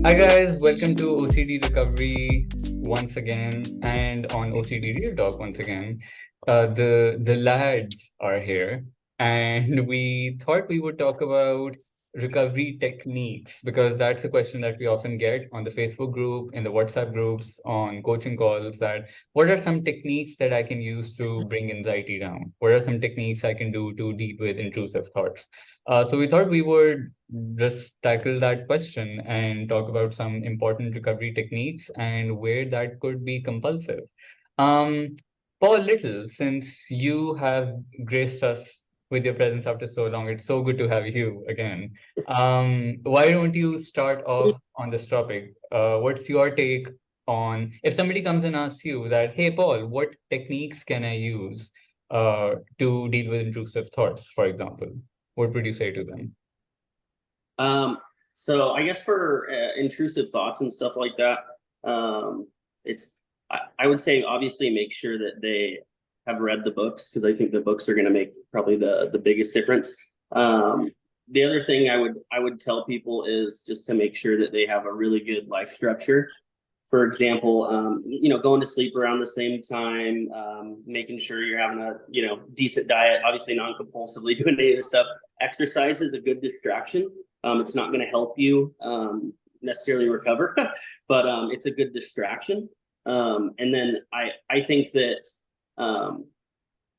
Hi guys, welcome to OCD Recovery once again, and on OCD Real Talk once again. The lads are here, and we thought we would talk about recovery techniques because that's a question that we often get on the Facebook group, in the WhatsApp groups, on coaching calls. That what are some techniques that I can use to bring anxiety down? What are some techniques I can do to deal with intrusive thoughts? So we thought we would just tackle that question and talk about some important recovery techniques and where that could be compulsive. Um, Paul Little, since you have graced us with your presence after so long, it's so good to have you again. Why don't you start off on this topic? What's your take on if somebody comes and asks you that, hey, Paul, what techniques can I use to deal with intrusive thoughts, for example? What would you say to them? Um, so I guess for intrusive thoughts and stuff like that, it's I would say obviously make sure that they have read the books because I think the books are going to make probably the biggest difference. The other thing I would tell people is just to make sure that they have a really good life structure. For example, going to sleep around the same time, making sure you're having a decent diet, obviously non-compulsively doing any of this stuff. Exercise is a good distraction. It's not going to help you necessarily recover, but it's a good distraction. And then I think that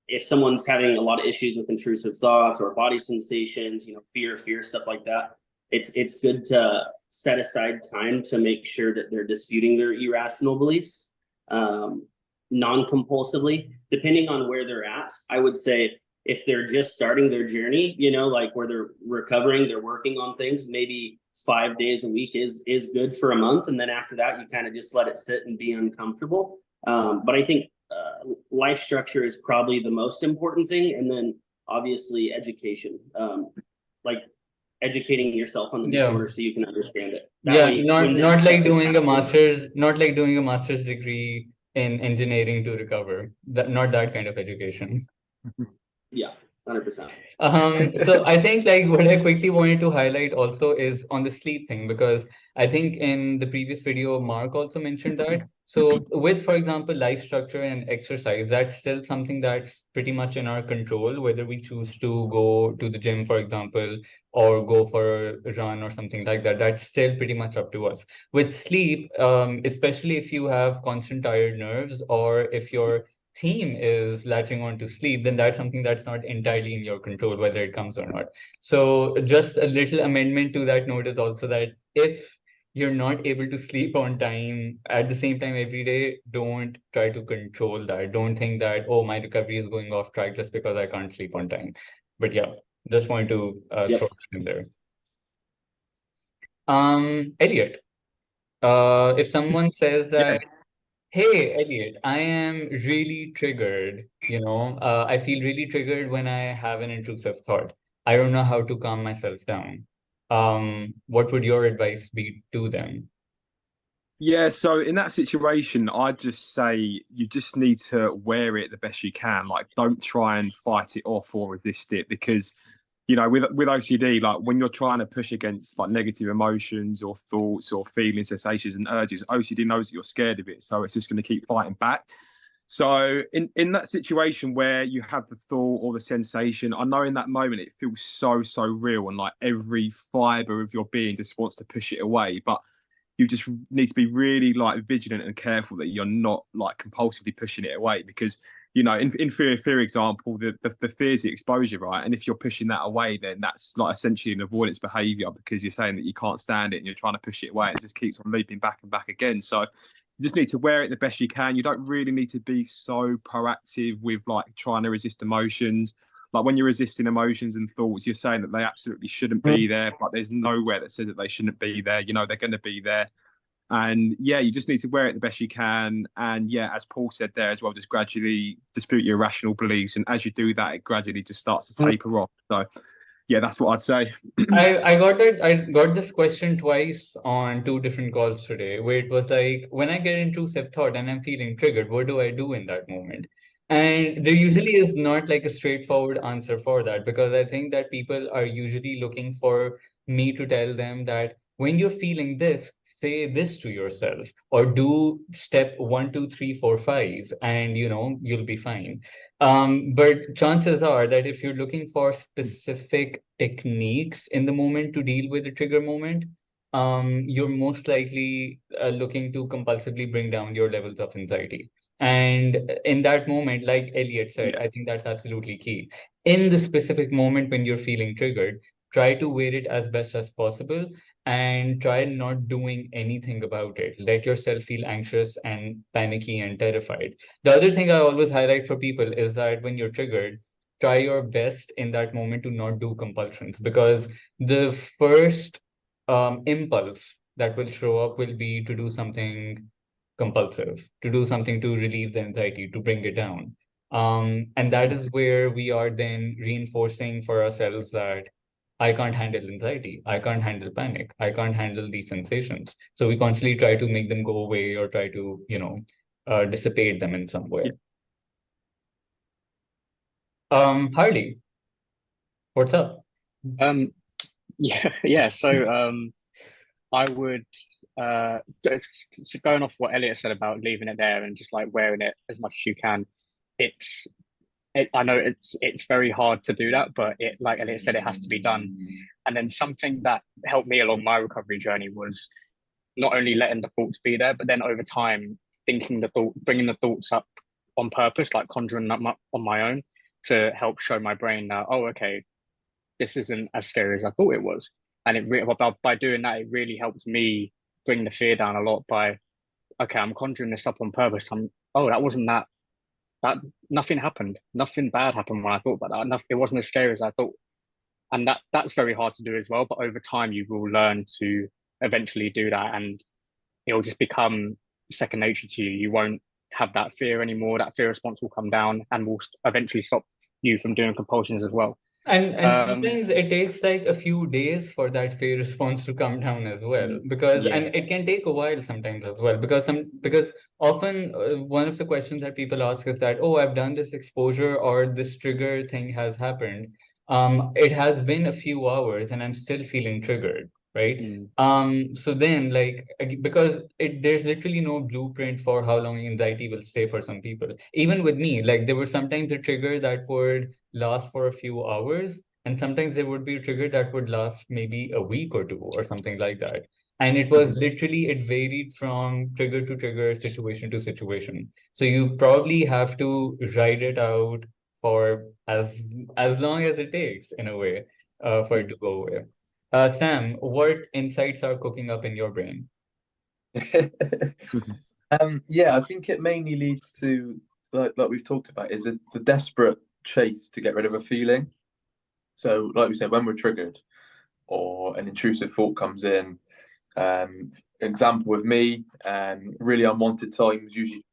if someone's having a lot of issues with intrusive thoughts or body sensations, fear, stuff like that, it's good to set aside time to make sure that they're disputing their irrational beliefs non-compulsively, depending on where they're at. I would say if they're just starting their journey, like where they're recovering, they're working on things, maybe 5 days a week is good for a month. And then after that, you kind of just let it sit and be uncomfortable. But I think life structure is probably the most important thing. And then obviously education, like educating yourself on the Yeah. disorder so you can understand it. That Yeah, way, not when not they like doing a tackle it, master's, not like doing a master's degree in engineering to recover. That not that kind of education. yeah, 100%. So I think like what I quickly wanted to highlight also is on the sleep thing, because I think in the previous video, Mark also mentioned that. So with, for example, life structure and exercise, that's still something that's pretty much in our control, whether we choose to go to the gym, for example, or go for a run or something like that. That's still pretty much up to us. With sleep, especially if you have constant tired nerves or if you're theme is latching on to sleep, then that's something that's not entirely in your control, whether it comes or not. So just a little amendment to that note is also that if you're not able to sleep on time at the same time every day, don't try to control that. Don't think that, oh, my recovery is going off track just because I can't sleep on time. But yeah, just want to Yep. throw that in there. Elliot, if someone says Yeah, that, hey, Elliot, I am really triggered. I feel really triggered when I have an intrusive thought. I don't know how to calm myself down. What would your advice be to them? yeah. So in that situation, I'd just say you just need to wear it the best you can. Like, don't try and fight it off or resist it because, with OCD, like when you're trying to push against like negative emotions or thoughts or feelings, sensations and urges, OCD knows that you're scared of it, so it's just going to keep fighting back. So in that situation where you have the thought or the sensation, I know in that moment it feels so real and like every fiber of your being just wants to push it away, but you just need to be really like vigilant and careful that you're not like compulsively pushing it away because in fear example the fear is the exposure, right? And if you're pushing that away, then that's like essentially an avoidance behavior because you're saying that you can't stand it and you're trying to push it away and it just keeps on looping back and back again. So you just need to wear it the best you can. You don't really need to be so proactive with like trying to resist emotions. Like when you're resisting emotions and thoughts, you're saying that they absolutely shouldn't be there, but there's nowhere that says that they shouldn't be there. They're going to be there. And yeah, you just need to wear it the best you can. And yeah, as Paul said there as well, just gradually dispute your irrational beliefs. And as you do that, it gradually just starts to taper off. So yeah, that's what I'd say. I got this question twice on two different calls today, where it was like, when I get intrusive thought and I'm feeling triggered, what do I do in that moment? And there usually is not like a straightforward answer for that, because I think that people are usually looking for me to tell them that, when you're feeling this, say this to yourself, or do step 1, 2, 3, 4, 5, and you'll be fine. But chances are that if you're looking for specific techniques in the moment to deal with the trigger moment, you're most likely looking to compulsively bring down your levels of anxiety. And in that moment, like Elliot said, I think that's absolutely key. In the specific moment when you're feeling triggered, try to wear it as best as possible and try not doing anything about it. Let yourself feel anxious and panicky and terrified. The other thing I always highlight for people is that when you're triggered, try your best in that moment to not do compulsions, because the first impulse that will show up will be to do something compulsive, to do something to relieve the anxiety, to bring it down. And that is where we are then reinforcing for ourselves that I can't handle anxiety, I can't handle panic, I can't handle these sensations. So we constantly try to make them go away or try to, dissipate them in some way. Harley, what's up? Yeah. So I would going off what Elliot said about leaving it there and just like wearing it as much as you can. I know it's very hard to do that, but like Elliot said, it has to be done. And then something that helped me along my recovery journey was not only letting the thoughts be there, but then over time bringing the thoughts up on purpose, like conjuring them up on my own to help show my brain that, oh, okay, this isn't as scary as I thought it was. And by doing that, it really helped me bring the fear down a lot. By okay, I'm conjuring this up on purpose. That wasn't that nothing happened. Nothing bad happened when I thought about that. It wasn't as scary as I thought. And that's very hard to do as well. But over time, you will learn to eventually do that, and it'll just become second nature to you. You won't have that fear anymore. That fear response will come down and will eventually stop you from doing compulsions as well. And sometimes it takes like a few days for that fear response to come down as well, because and it can take a while sometimes as well, because often one of the questions that people ask is that, oh, I've done this exposure or this trigger thing has happened. It has been a few hours and I'm still feeling triggered, right? So then because there's literally no blueprint for how long anxiety will stay for some people. Even with me, like there were sometimes a trigger that would last for a few hours, and sometimes there would be a trigger that would last maybe a week or two or something like that. And it was literally, it varied from trigger to trigger, situation to situation. So you probably have to ride it out for as long as it takes, in a way, for it to go away. Sam, what insights are cooking up in your brain? Yeah, I think it mainly leads to, like we've talked about, is the desperate chase to get rid of a feeling. So, like we said, when we're triggered or an intrusive thought comes in, example with me, really unwanted times usually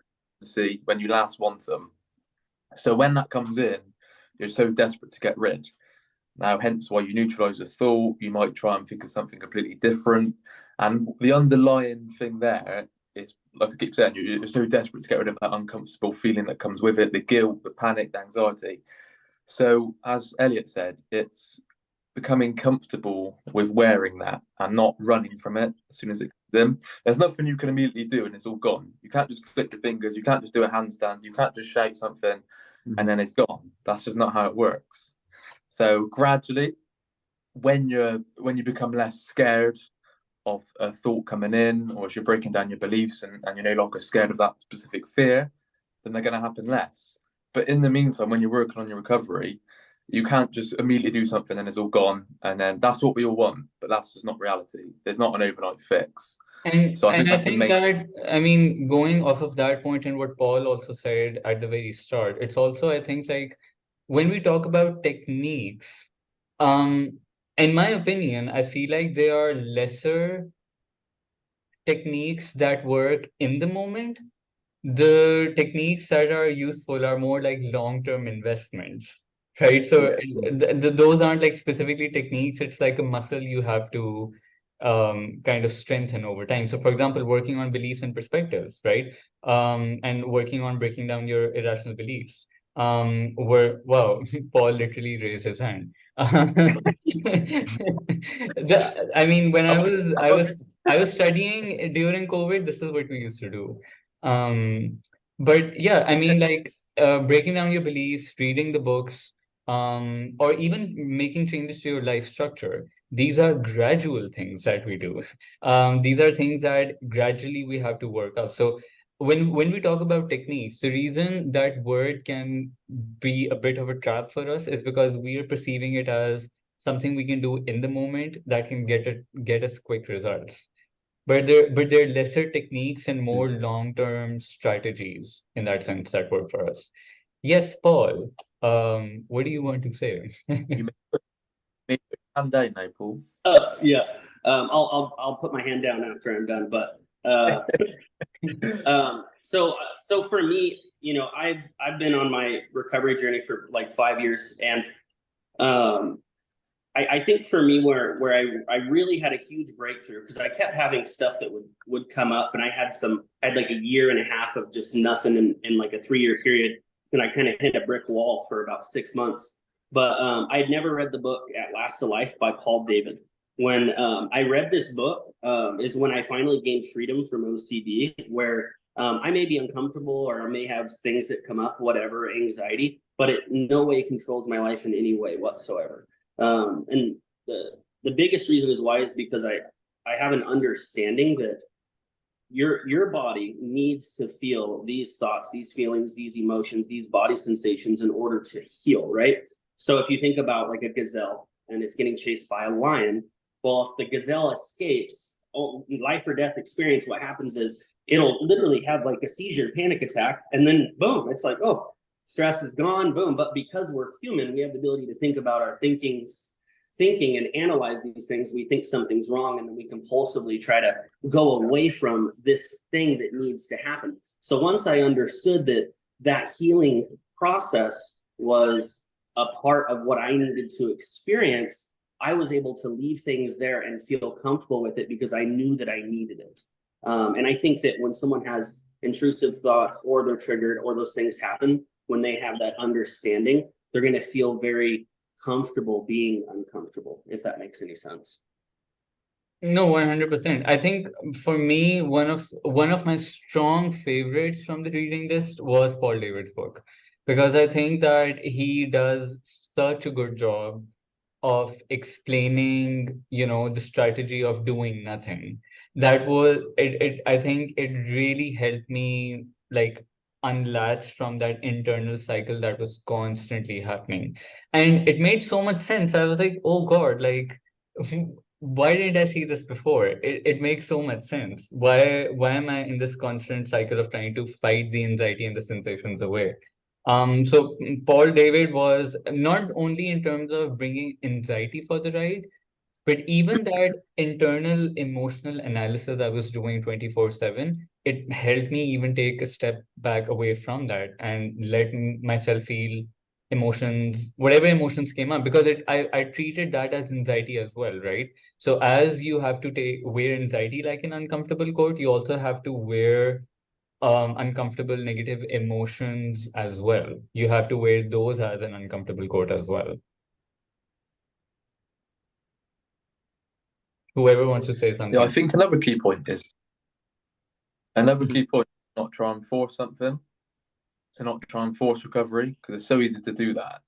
see when you last want them. So when that comes in, you're so desperate to get rid. Now, hence why you neutralize the thought. You might try and think of something completely different. And the underlying thing there is, like I keep saying, you're so desperate to get rid of that uncomfortable feeling that comes with it, the guilt, the panic, the anxiety. So, as Elliot said, it's becoming comfortable with wearing that and not running from it as soon as it comes in. There's nothing you can immediately do and it's all gone. You can't just flick the fingers. You can't just do a handstand. You can't just shout something and then it's gone. That's just not how it works. So gradually, when you become less scared of a thought coming in, or as you're breaking down your beliefs and you're no longer scared of that specific fear, then they're going to happen less. But in the meantime, when you're working on your recovery, you can't just immediately do something and it's all gone. And then that's what we all want, but that's just not reality. There's not an overnight fix. And so I think I that's think the main. that, I mean, going off of that point and what Paul also said at the very start, it's also, I think, like when we talk about techniques, um, in my opinion, I feel like there are lesser techniques that work in the moment. The techniques that are useful are more like long-term investments, right? So those aren't like specifically techniques. It's like a muscle you have to kind of strengthen over time. So for example, working on beliefs and perspectives, right? And working on breaking down your irrational beliefs. were, wow, Paul literally raised his hand. I mean, when I was studying during COVID, this is what we used to do. But yeah, I mean, like breaking down your beliefs, reading the books, or even making changes to your life structure. These are gradual things that we do. These are things that gradually we have to work up. So when we talk about techniques, the reason that word can be a bit of a trap for us is because we are perceiving it as something we can do in the moment that can get us quick results. But there are lesser techniques and more long-term strategies in that sense that work for us. Yes, Paul. What do you want to say? You may put your hand down now, Paul. Yeah. I'll put my hand down after I'm done. But so for me, I've been on my recovery journey for like 5 years, and I think for me where I really had a huge breakthrough, because I kept having stuff that would come up, and I had like a year and a half of just nothing in like a 3-year period, and I kind of hit a brick wall for about 6 months. But I'd never read the book At Last to Life by Paul David. When I read this book is when I finally gained freedom from OCD, where I may be uncomfortable or I may have things that come up, whatever, anxiety, but it in no way controls my life in any way whatsoever. And the biggest reason is why is because I have an understanding that your body needs to feel these thoughts, these feelings, these emotions, these body sensations in order to heal, right? So if you think about like a gazelle and it's getting chased by a lion, well, if the gazelle escapes, life or death experience, what happens is it'll literally have like a seizure, panic attack, and then boom, it's like, oh, stress is gone, boom. But because we're human, we have the ability to think about our thinking and analyze these things. We think something's wrong, and then we compulsively try to go away from this thing that needs to happen. So once I understood that healing process was a part of what I needed to experience, I was able to leave things there and feel comfortable with it because I knew that I needed it. And I think that when someone has intrusive thoughts or they're triggered or those things happen, when they have that understanding, they're going to feel very comfortable being uncomfortable, if that makes any sense. No, 100%. I think for me, one of my strong favorites from the reading list was Paul David's book, because I think that he does such a good job of explaining, the strategy of doing nothing. That was it. I think it really helped me like unlatch from that internal cycle that was constantly happening. And it made so much sense. I was like, oh God, like why didn't I see this before? It makes so much sense. Why am I in this constant cycle of trying to fight the anxiety and the sensations away? So Paul David was not only in terms of bringing anxiety for the ride, but even that internal emotional analysis I was doing 24/7, it helped me even take a step back away from that and let myself feel emotions, whatever emotions came up, because I treated that as anxiety as well, right? So as you have to wear anxiety like an uncomfortable coat, you also have to wear uncomfortable negative emotions as well. You have to wear those as an uncomfortable coat as well. Whoever wants to say Yeah, I something. think another key point is not try and force something, to not try and force recovery, because it's so easy to do that.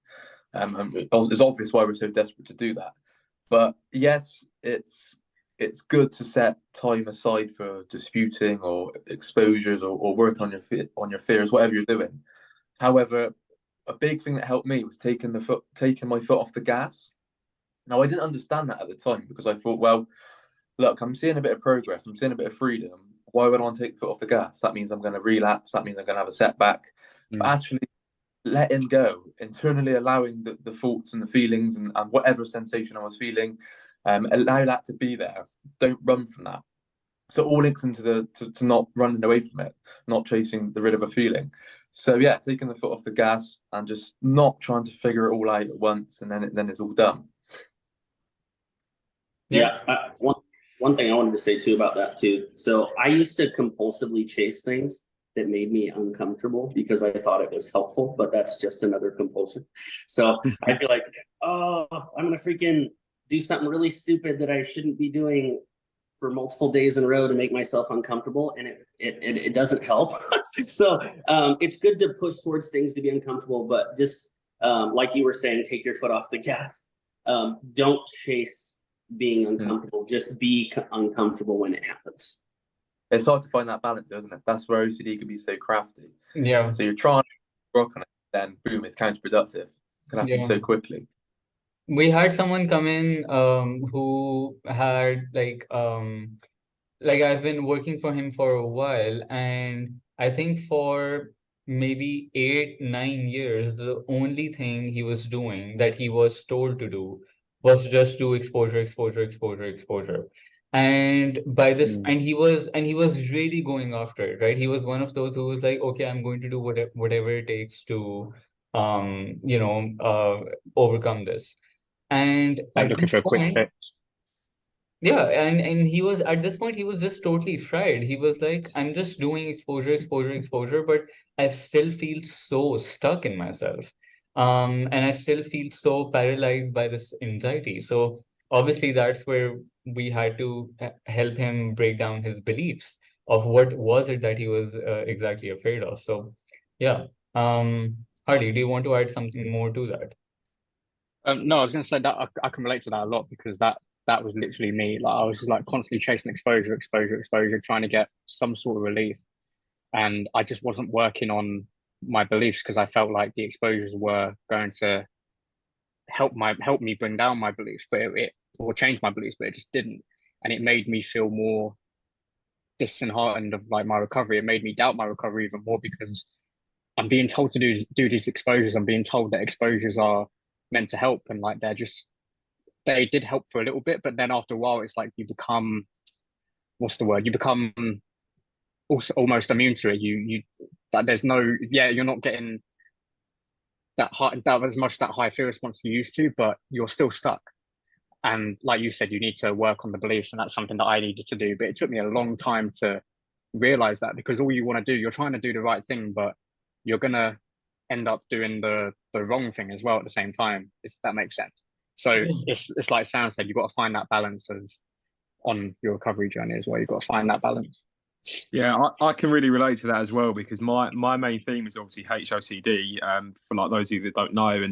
And it's obvious why we're so desperate to do that. But yes, it's good to set time aside for disputing or exposures or working on your fears, whatever you're doing. However, a big thing that helped me was taking my foot off the gas. Now, I didn't understand that at the time because I thought, well, look, I'm seeing a bit of progress, I'm seeing a bit of freedom. Why would I want to take the foot off the gas? That means I'm going to relapse. That means I'm going to have a setback. But actually, letting go, internally allowing the thoughts and the feelings and whatever sensation I was feeling, allow that to be there. Don't run from that. So all links into to not running away from it, not chasing the rid of a feeling. So yeah, taking the foot off the gas and just not trying to figure it all out at once, and then it's all done. Yeah. One thing I wanted to say too about that too. So I used to compulsively chase things that made me uncomfortable because I thought it was helpful, but that's just another compulsion. So I'd be like, oh, I'm gonna freaking do something really stupid that I shouldn't be doing for multiple days in a row to make myself uncomfortable, and it doesn't help. So it's good to push towards things to be uncomfortable, but just like you were saying, take your foot off the gas. Don't chase being uncomfortable. Just be uncomfortable when it happens. It's hard to find that balance, isn't it? That's where OCD can be so crafty. Yeah. So you're trying to work on it, then boom, it's counterproductive. It can happen so quickly. We had someone come in who had like I've been working for him for a while, and I think for maybe 8, 9 years, the only thing he was doing that he was told to do was just do exposure, exposure, exposure, exposure. And by this, and he was really going after it, right? He was one of those who was like, okay, I'm going to do whatever it takes to overcome this. And Like at looking this for a quick point, fix. yeah, and he was at this point, he was just totally fried. He was like, I'm just doing exposure, exposure, exposure, but I still feel so stuck in myself. And I still feel so paralyzed by this anxiety. So obviously that's where we had to help him break down his beliefs of what was it that he was exactly afraid of. So yeah. Hardy, do you want to add something more to that? No, I was going to say that I can relate to that a lot because that was literally me. Like I was just like constantly chasing exposure, exposure, exposure, trying to get some sort of relief, and I just wasn't working on my beliefs because I felt like the exposures were going to help me bring down my beliefs, but it or change my beliefs, but it just didn't, and it made me feel more disheartened of like my recovery. It made me doubt my recovery even more because I'm being told to do these exposures. I'm being told that exposures are meant to help, and like they did help for a little bit, but then after a while, it's like you become, what's the word? You become also almost immune to it. You that there's no, yeah, you're not getting that as much that high fear response you used to, but you're still stuck. And like you said, you need to work on the beliefs, and that's something that I needed to do. But it took me a long time to realize that because all you want to do, you're trying to do the right thing, but you're gonna end up doing the wrong thing as well at the same time, if that makes sense. So it's like Sam said, you've got to find that balance of on your recovery journey as well. You've got to find that balance. Yeah, I can really relate to that as well because my main theme is obviously HOCD. For like those of you that don't know,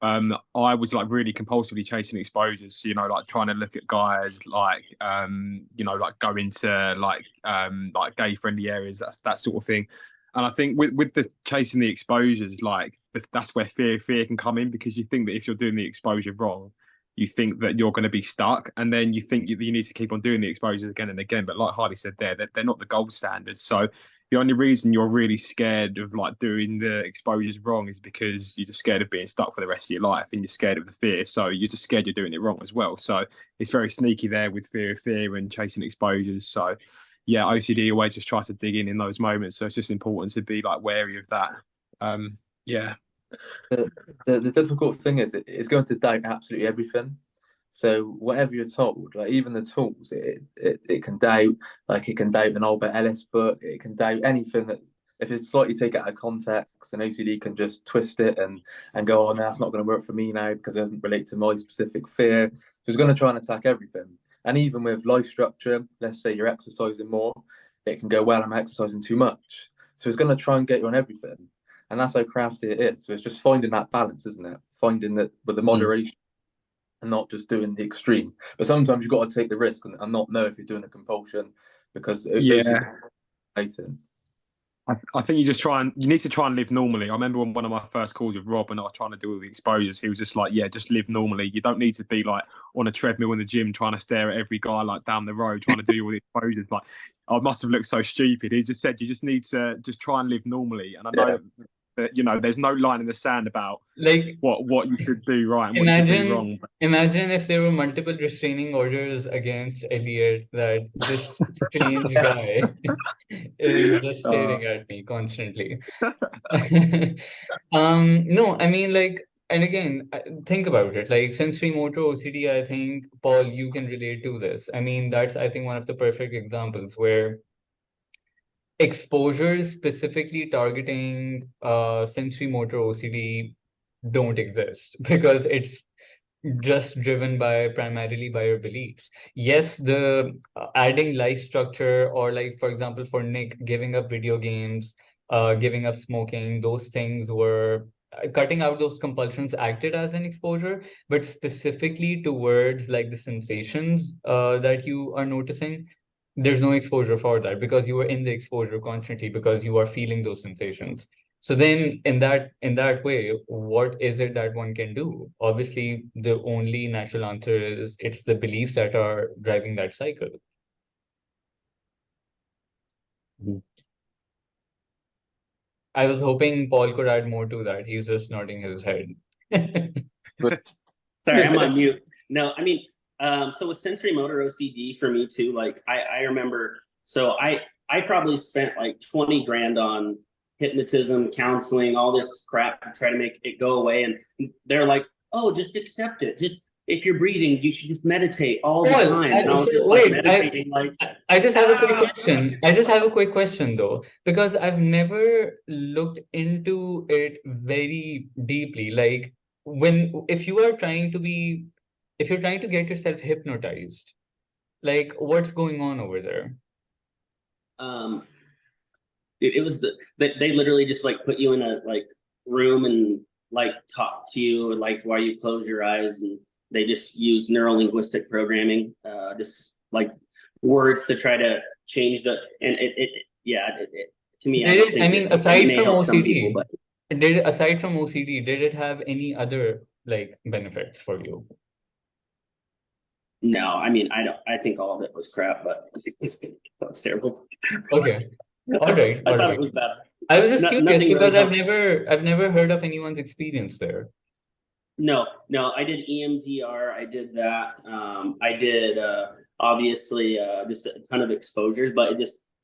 and I was like really compulsively chasing exposures. You know, like trying to look at guys, like like go into like gay friendly areas, that sort of thing. And I think with the chasing the exposures, like that's where fear can come in because you think that if you're doing the exposure wrong, you think that you're going to be stuck, and then you think you need to keep on doing the exposures again and again. But like Hardy said there, they're not the gold standard. So the only reason you're really scared of like doing the exposures wrong is because you're just scared of being stuck for the rest of your life, and you're scared of the fear. So you're just scared you're doing it wrong as well. So it's very sneaky there with fear of fear and chasing exposures. So yeah, OCD always just tries to dig in those moments. So it's just important to be like wary of that. Yeah. The difficult thing is it's going to doubt absolutely everything. So whatever you're told, like even the tools, it can doubt. Like it can doubt an Albert Ellis book. It can doubt anything that if it's slightly taken out of context, and OCD can just twist it and go, oh, no, that's not going to work for me now because it doesn't relate to my specific fear. So it's going to try and attack everything. And even with life structure, let's say you're exercising more, it can go, well, I'm exercising too much. So it's going to try and get you on everything. And that's how crafty it is. So it's just finding that balance, isn't it? Finding that with the moderation and not just doing the extreme. But sometimes you've got to take the risk and not know if you're doing a compulsion because I think you need to try and live normally. I remember when one of my first calls with Rob and I was trying to do all the exposures, he was just like, yeah, just live normally. You don't need to be like on a treadmill in the gym trying to stare at every guy like down the road trying to do all the exposures. Like I must have looked so stupid. He just said you just need to just try and live normally. And I know that there's no line in the sand about like what you should do right and what you should do wrong. Imagine if there were multiple restraining orders against Elliot that this strange guy is just staring at me constantly. No, I mean like, and again, think about it. Like sensory motor OCD, I think, Paul, you can relate to this. I mean, that's I think one of the perfect examples where exposures specifically targeting sensory motor OCD don't exist because it's just driven by primarily by your beliefs. Yes, the adding life structure, or like for example for Nick, giving up video games, giving up smoking, those things were cutting out those compulsions acted as an exposure, but specifically towards like the sensations that you are noticing, there's no exposure for that because you are in the exposure constantly because you are feeling those sensations. So then in that way, what is it that one can do? Obviously, the only natural answer is it's the beliefs that are driving that cycle. I was hoping Paul could add more to that. He's just nodding his head. Sorry, I'm on mute. No, I mean, so with sensory motor OCD for me too, like I remember, so I probably spent like 20 grand on hypnotism, counseling, all this crap to try to make it go away. And they're like, oh, just accept it. Just if you're breathing, you should just meditate all the Well, time. And I was so just like wait, meditating, like I just have a quick question. I just have a quick question though, because I've never looked into it very deeply. Like if you are trying to be, if you're trying to get yourself hypnotized, like what's going on over there? um it was they literally just like put you in a like room and like talk to you like while you close your eyes, and they just use neuro-linguistic programming, just like words to try to change the, and to me, I Did don't it, think I mean, it may help some people, but aside from OCD, did it have any other like benefits for you? no, I mean, I think all of it was crap, but that's terrible. Okay. All right. I All thought right. it was bad. I was just curious Nothing because really I've never heard of anyone's experience there. No, I did EMDR. I did that. I did obviously just a ton of exposures, but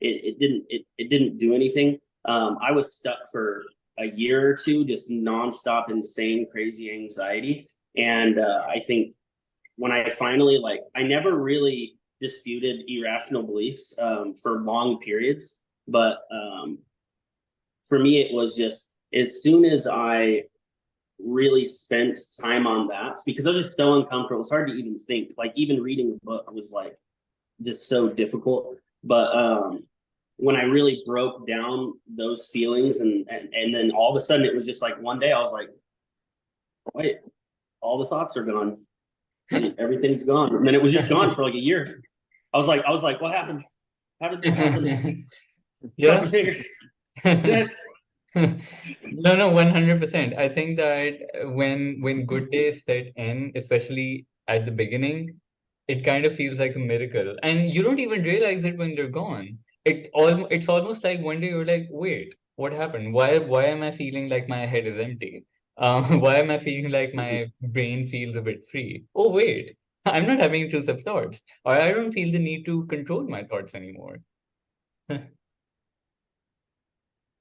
it didn't do anything. I was stuck for a year or two, just nonstop, insane, crazy anxiety. And I think when I finally I never really disputed irrational beliefs for long periods, but for me it was just as soon as I really spent time on that, because I was just so uncomfortable. It's hard to even think. Like even reading a book was like just so difficult. But when I really broke down those feelings, and then all of a sudden it was just like one day I was like, wait, all the thoughts are gone. And everything's gone. And then it was just gone for like a year. I was like, what happened? How did this happen? Yeah. Cross your fingers. No, 100%. I think that when good days set in, especially at the beginning, it kind of feels like a miracle, and you don't even realize it when they're gone. It's almost like one day you're like, wait, what happened? Why am I feeling like my head is empty? Why am I feeling like my brain feels a bit free? Oh wait, I'm not having intrusive thoughts, or I don't feel the need to control my thoughts anymore.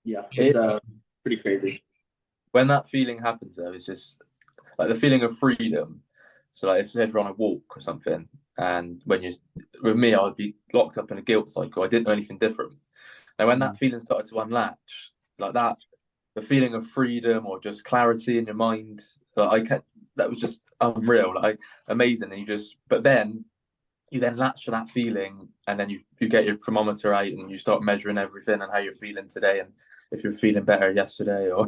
Yeah, it's pretty crazy. When that feeling happens, though, it's just like the feeling of freedom. So, like, if you're on a walk or something, and with me, I'd be locked up in a guilt cycle. I didn't know anything different. And when that feeling started to unlatch, like that, the feeling of freedom or just clarity in your mind, that was just unreal, like amazing. And but then you then latch to that feeling, and then you get your thermometer out and you start measuring everything and how you're feeling today and if you're feeling better yesterday or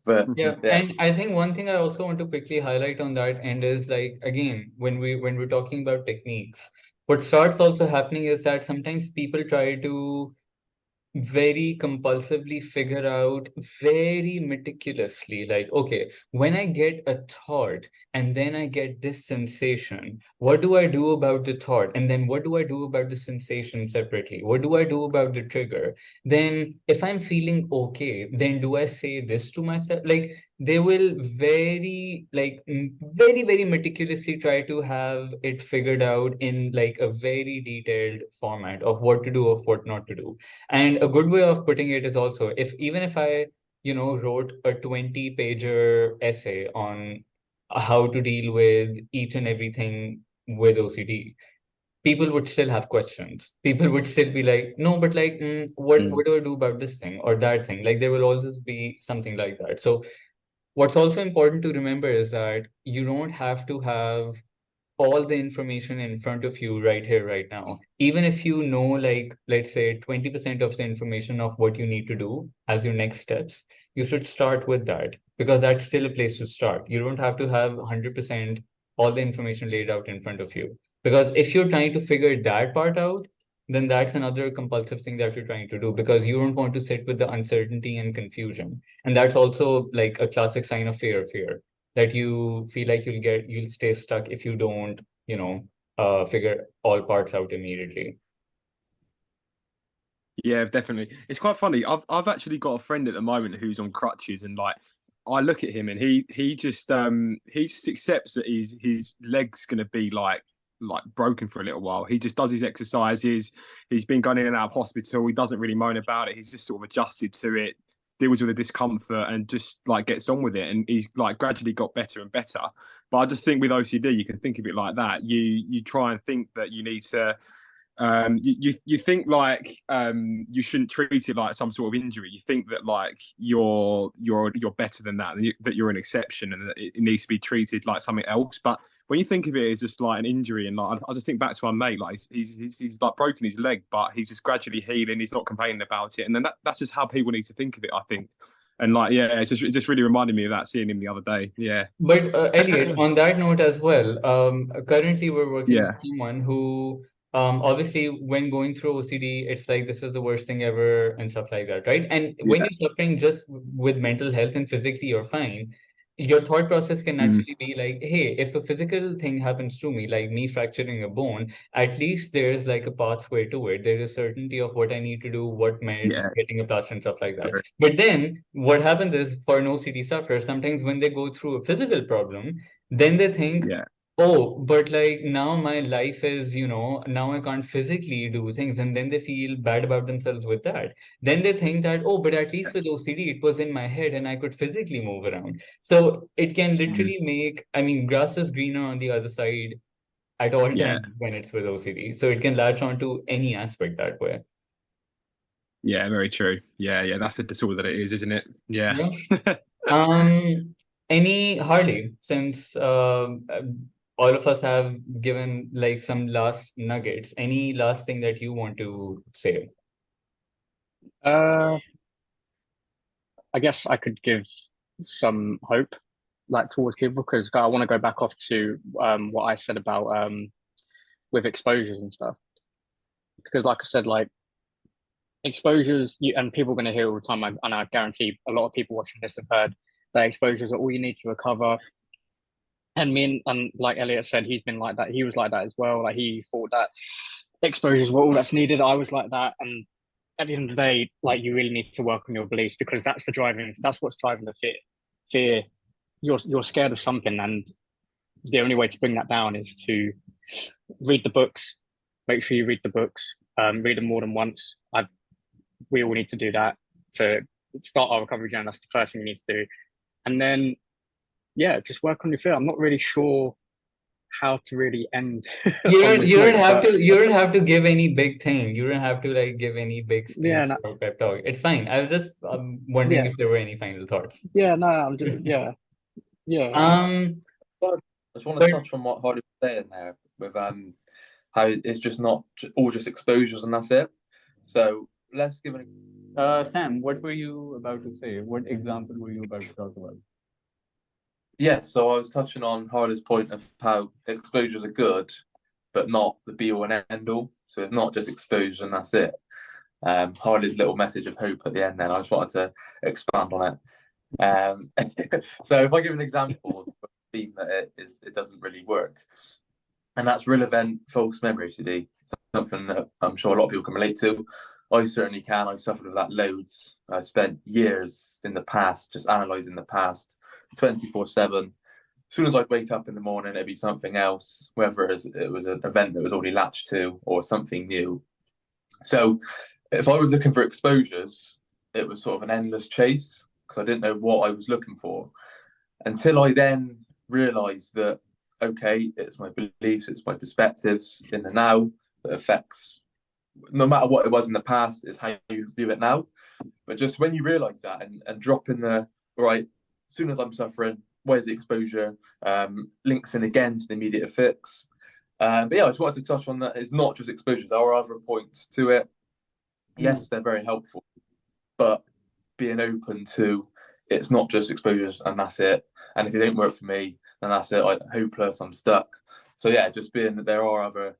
but Yeah, and I think one thing I also want to quickly highlight on that end is like again, when we're talking about techniques, what starts also happening is that sometimes people try to very compulsively figure out very meticulously, like, okay, when I get a thought and then I get this sensation, what do I do about the thought? And then what do I do about the sensation separately? What do I do about the trigger? Then if I'm feeling okay, then do I say this to myself? Like they will very meticulously try to have it figured out in like a very detailed format of what to do, of what not to do. And a good way of putting it is also even if I, wrote a 20-pager essay on how to deal with each and everything with OCD, people would still have questions. People would still be like, no, but like, what do I do about this thing or that thing? Like there will always be something like that. So what's also important to remember is that you don't have to have all the information in front of you right here, right now. Even if you know, like, let's say 20% of the information of what you need to do as your next steps, you should start with that because that's still a place to start. You don't have to have 100% all the information laid out in front of you. Because if you're trying to figure that part out, then that's another compulsive thing that you're trying to do because you don't want to sit with the uncertainty and confusion. And that's also like a classic sign of fear that you feel like you'll stay stuck if you don't, figure all parts out immediately. Yeah, definitely. It's quite funny. I've actually got a friend at the moment who's on crutches, and like I look at him and he just accepts that his leg's gonna be like broken for a little while. He just does his exercises. He's been going in and out of hospital. He doesn't really moan about it. He's just sort of adjusted to it, deals with the discomfort, and just like gets on with it. And he's like gradually got better and better. But I just think with OCD, you can think of it like that. You try and think that you need to you think like you shouldn't treat it like some sort of injury. You think that like you're better than that, that you're an exception, and that it needs to be treated like something else. But when you think of it as just like an injury, and like I just think back to our mate, like he's like broken his leg, but he's just gradually healing. He's not complaining about it, and then that's just how people need to think of it, I think. And like, yeah, it just really reminded me of that, seeing him the other day. Yeah. But Elliot, on that note as well, currently we're working with Yeah. someone who, obviously, when going through OCD, it's like this is the worst thing ever and stuff like that, right? And when Yeah. you're suffering just with mental health and physically you're fine, your thought process can actually be like, hey, if a physical thing happens to me, like me fracturing a bone, at least there's like a pathway to it. There is certainty of what I need to do, what meds, Yeah. getting a plaster and stuff like that. But then what happens is for an OCD sufferer, sometimes when they go through a physical problem, then they think, Yeah. oh, but like now my life is, now I can't physically do things. And then they feel bad about themselves with that. Then they think that, oh, but at least with OCD, it was in my head and I could physically move around. So it can literally make, I mean, grass is greener on the other side at all Yeah. times when it's with OCD. So it can latch on to any aspect that way. Yeah, very true. Yeah, that's all that it is, isn't it? Yeah. Yeah. Any Harley, since all of us have given like some last nuggets, any last thing that you want to say? I guess I could give some hope like towards people because I want to go back off to what I said about with exposures and stuff. Because like I said, like exposures and people are going to hear all the time, and I guarantee a lot of people watching this have heard that exposures are all you need to recover. And and like Elliot said, he's been like that. He was like that as well. Like he thought that exposures were all that's needed. I was like that. And at the end of the day, like you really need to work on your beliefs because that's what's driving the fear. Fear, you're scared of something, and the only way to bring that down is to read the books. Make sure you read the books. Read them more than once. We all need to do that to start our recovery journey. That's the first thing you need to do. And then, yeah, just work on your fear. I'm not really sure how to really end. You don't have to give any big thing. You don't have to like give any big speech Yeah, no, or pep talk. It's fine. I was just wondering yeah, if there were any final thoughts. yeah. No, I'm just yeah. I just want to touch on what Hardy was saying there with how it's just not all just exposures and that's it. So let's give an Sam, what were you about to say? What example were you about to talk about? yes. So I was touching on Hardy's point of how exposures are good, but not the be all and end all. So it's not just exposure and that's it. Hardy's little message of hope at the end. Then I just wanted to expand on it. So if I give an example of a theme that it doesn't really work, and that's relevant false memory OCD, something that I'm sure a lot of people can relate to. I certainly can. I suffered with that loads. I spent years in the past just analysing the past 24/7. As soon as I'd wake up in the morning, it'd be something else, whether it was an event that was already latched to or something new. So if I was looking for exposures, it was sort of an endless chase because I didn't know what I was looking for until I then realised that okay, it's my beliefs, it's my perspectives in the now that affects, no matter what it was in the past, is how you view it now. But just when you realize that and drop in the right, as soon as I'm suffering, where's the exposure? Links in again to the immediate fix. But yeah, I just wanted to touch on that. It's not just exposure, there are other points to it. Yes, they're very helpful, but being open to it's not just exposures and that's it. And if it don't work for me, then that's it. I'm hopeless, I'm stuck. So yeah, just being that there are other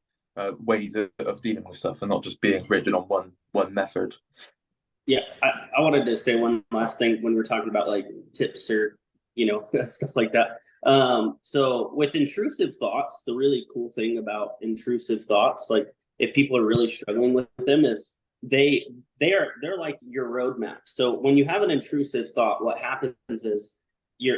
ways of dealing with stuff and not just being rigid on one method. Yeah, I wanted to say one last thing when we're talking about like tips or stuff like that. So with intrusive thoughts, the really cool thing about intrusive thoughts, like if people are really struggling with them, is they're like your roadmap. So when you have an intrusive thought, what happens is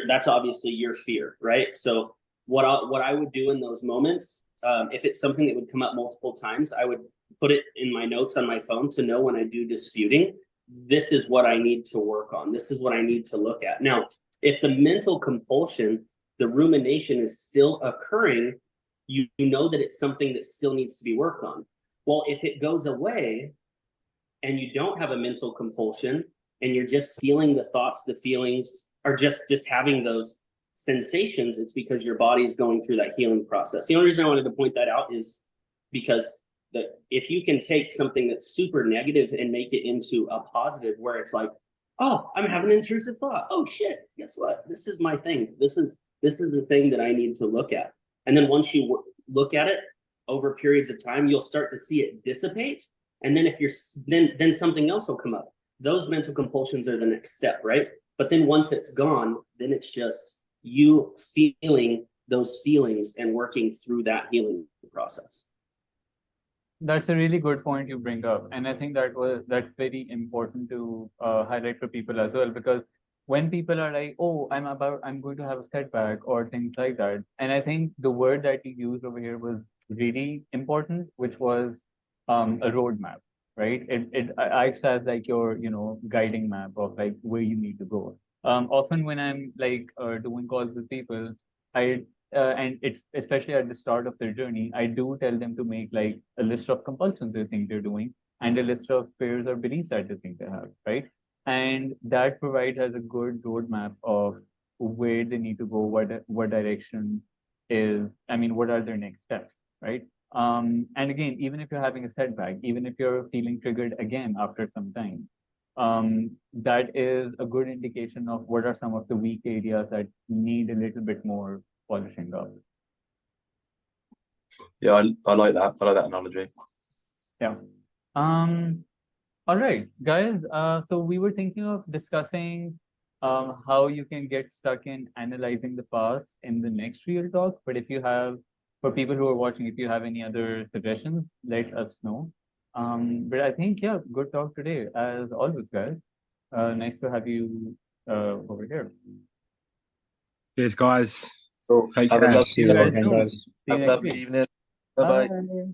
that's obviously your fear, right? So what I would do in those moments, if it's something that would come up multiple times, I would put it in my notes on my phone to know when I do disputing, this is what I need to work on. This is what I need to look at. Now, if the mental compulsion, the rumination is still occurring, you know that it's something that still needs to be worked on. Well, if it goes away and you don't have a mental compulsion and you're just feeling the thoughts, the feelings, or just having those sensations, it's because your body's going through that healing process. The only reason I wanted to point that out is because if you can take something that's super negative and make it into a positive, where it's like, oh, I'm having an intrusive thought. Oh shit, guess what? This is my thing. This is the thing that I need to look at. And then once you look at it over periods of time, you'll start to see it dissipate. And then if you're then something else will come up. Those mental compulsions are the next step, right? But then once it's gone, then it's just you feeling those feelings and working through that healing process. That's a really good point you bring up, and I think that's very important to highlight for people as well, because when people are like, "Oh, I'm going to have a setback" or things like that, and I think the word that you used over here was really important, which was a roadmap, right? I as like your guiding map of like where you need to go. Often when I'm like doing calls with people, I and it's especially at the start of their journey, I do tell them to make like a list of compulsions they think they're doing and a list of fears or beliefs that they think they have, right? And that provides us a good roadmap of where they need to go, what direction is, I mean, what are their next steps, right? And again, even if you're having a setback, even if you're feeling triggered again after some time, that is a good indication of what are some of the weak areas that need a little bit more polishing up. Yeah, I like that. I like that analogy. Yeah. All right, guys. So we were thinking of discussing how you can get stuck in analyzing the past in the next real talk. But if you have, for people who are watching, if you have any other suggestions, let us know. But I think, yeah, good talk today, as always, guys. Nice to have you over here. Cheers, guys. So Take have a care. lovely See you guys again, soon. guys. See you Have a next lovely week. evening. Bye bye. Bye.